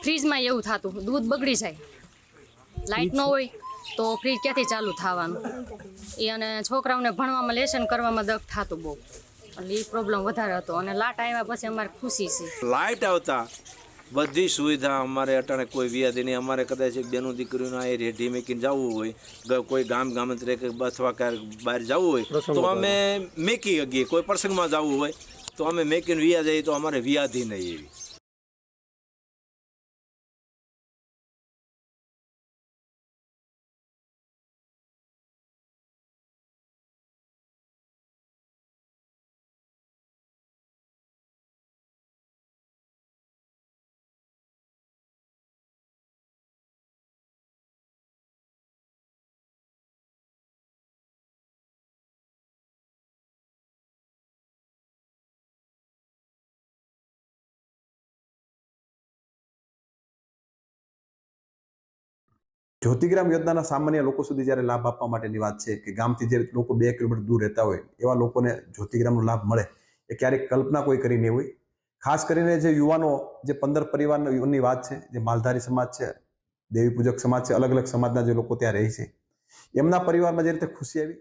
ફ્રીજમાં એવું થતું, દૂધ બગડી જાય, લાઇટ ન હોય તો ફ્રીજ ક્યાંથી ચાલુ થવાનું એ, અને છોકરાઓને ભણવામાં લેસન કરવામાં દખ થતું બહુ, એટલે એ પ્રોબ્લેમ વધારે હતો. અને લાટ આવ્યા પછી અમારે ખુશી છે. લાઇટ આવતા બધી સુવિધા અમારે અટાણે કોઈ વ્યાધિ નહીં. અમારે કદાચ બેનું દીકરીઓને એ રેઢી મેકીને જવું હોય, કોઈ ગામંતરે અથવા ક્યાંક બહાર જવું હોય તો અમે મેકી શકીએ. કોઈ પ્રસંગમાં જવું હોય તો અમે મેકીને વ્યા જઈએ, તો અમારે વ્યાધિ નહીં એવી. જ્યોતિગ્રામ યોજનાના સામાન્ય લોકો સુધી જ્યારે લાભ આપવા માટેની વાત છે કે ગામથી જે લોકો 2 કિલોમીટર દૂર રહેતા હોય એવા લોકોને જ્યોતિગ્રામનો લાભ મળે, એ ક્યારેક કલ્પના કોઈ કરી નહીં હોય. ખાસ કરીને જે યુવાનો, જે 15 પરિવારની વાત છે, જે માલધારી સમાજ છે, દેવી પૂજક સમાજ છે, અલગ અલગ સમાજના જે લોકો ત્યાં રહે છે, એમના પરિવારમાં જે રીતે ખુશી આવી